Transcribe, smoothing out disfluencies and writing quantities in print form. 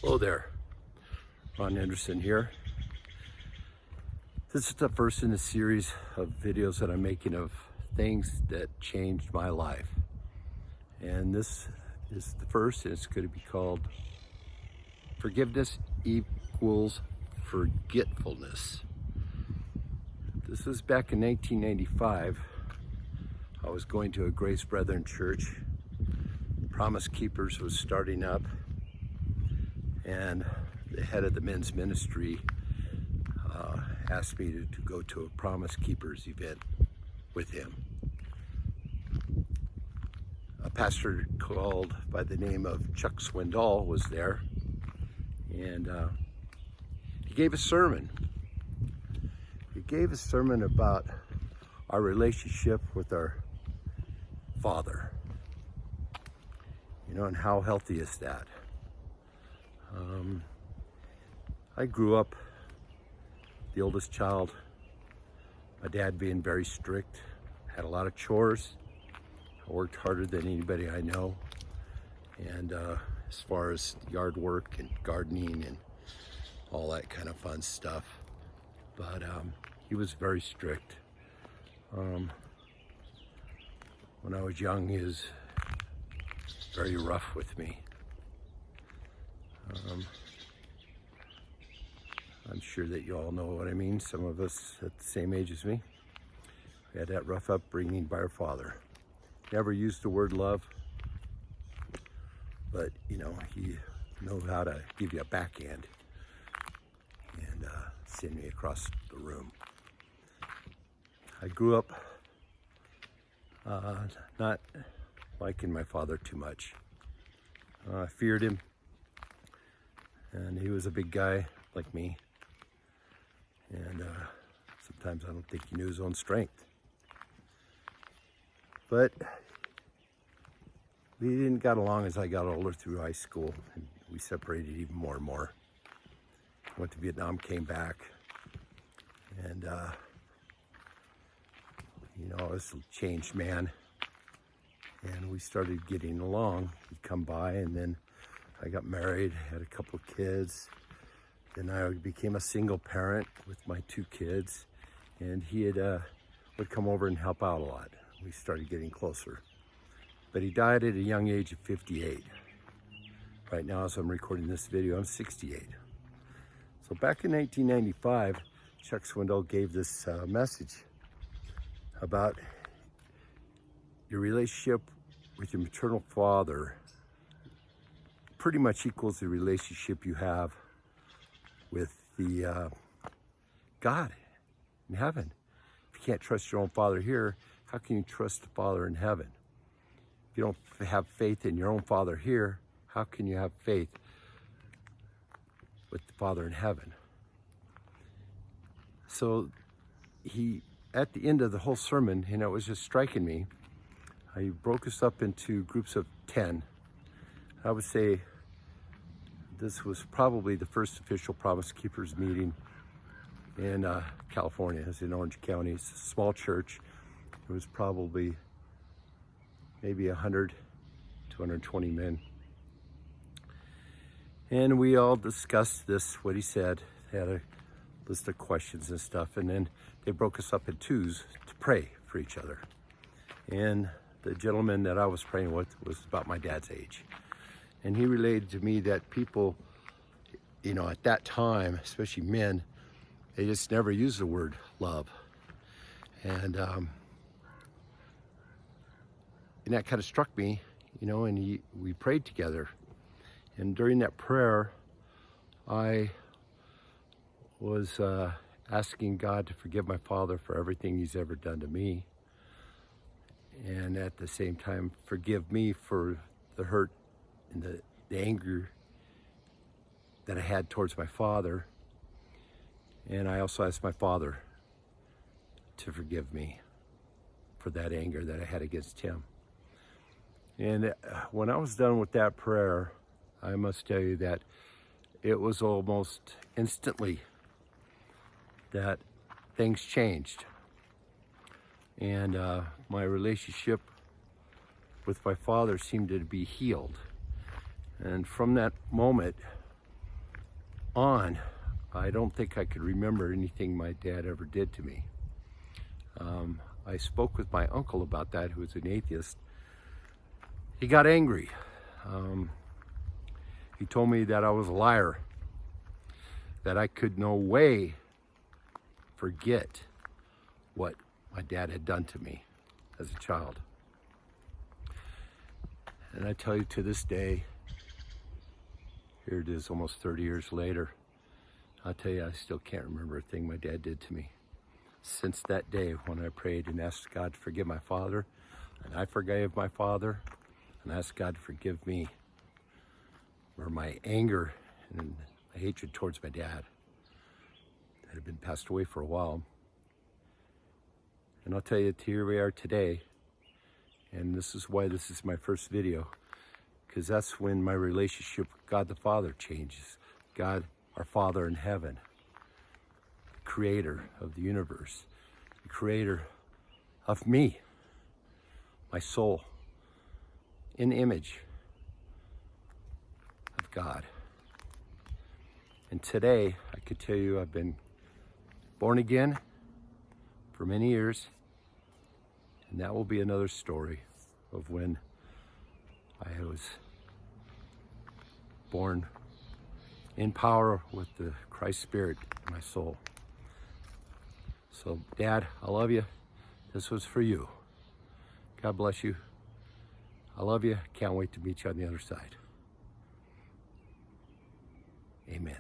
Hello there, Ron Anderson here. This is the first in a series of videos that I'm making of things that changed my life. And this is the first, and it's going to be called Forgiveness Equals Forgetfulness. This was back in 1995. I was going to a Grace Brethren church. Promise Keepers was starting up, and the head of the men's ministry asked me to go to a Promise Keepers event with him. A pastor called by the name of Chuck Swindoll was there, and he gave a sermon. He gave a sermon about our relationship with our Father. You know, and how healthy is that? I grew up the oldest child, my dad being very strict, had a lot of chores. I worked harder than anybody I know. And as far as yard work and gardening and all that kind of fun stuff. But he was very strict. When I was young, he was very rough with me. I'm sure that you all know what I mean. Some of us at the same age as me. We had that rough upbringing by our father. Never used the word love, but you know, he knew how to give you a backhand and send me across the room. I grew up not liking my father too much. I feared him, and he was a big guy like me, and sometimes I don't think he knew his own strength. But we didn't get along as I got older through high school, and we separated even more and more. Went to Vietnam, came back, and you know, I was a changed man. And we started getting along. He'd come by, and then I got married, had a couple of kids. Then I became a single parent with my 2 kids, and he would come over and help out a lot. We started getting closer. But he died at a young age of 58. Right now, as I'm recording this video, I'm 68. So back in 1995, Chuck Swindoll gave this message about your relationship with your maternal father pretty much equals the relationship you have with the God in heaven. If you can't trust your own father here, how can you trust the Father in heaven? If you don't have faith in your own father here, how can you have faith with the Father in heaven? So he, at the end of the whole sermon, and it was just striking me, he broke us up into groups of 10. I would say this was probably the first official Promise Keepers meeting in California. It's in Orange County. It's a small church. It was probably maybe 100 to 120 men. And we all discussed this, what he said. They had a list of questions and stuff. And then they broke us up in twos to pray for each other. And the gentleman that I was praying with was about my dad's age. And he related to me that people, you know, at that time, especially men, they just never used the word love. And that kind of struck me, you know, and we prayed together. And during that prayer, I was asking God to forgive my father for everything he's ever done to me. And at the same time, forgive me for the hurt and the anger that I had towards my father. And I also asked my father to forgive me for that anger that I had against him. And when I was done with that prayer, I must tell you that it was almost instantly that things changed. And my relationship with my father seemed to be healed. And from that moment, on, I don't think I could remember anything my dad ever did to me. I spoke with my uncle about that, who was an atheist. He got angry. He told me that I was a liar, that I could no way forget what my dad had done to me as a child. And I tell you, to this day, here it is almost 30 years later, I'll tell you, I still can't remember a thing my dad did to me. Since that day when I prayed and asked God to forgive my father, and I forgave my father, and asked God to forgive me for my anger and my hatred towards my dad that had been passed away for a while. And I'll tell you, here we are today, and this is why this is my first video, because that's when my relationship with God the Father changes. God, our Father in heaven, the creator of the universe, the creator of me, my soul, in image of God. And today, I could tell you I've been born again for many years, and that will be another story of when I was born in power with the Christ Spirit in my soul. So, Dad, I love you. This was for you. God bless you. I love you. Can't wait to meet you on the other side. Amen.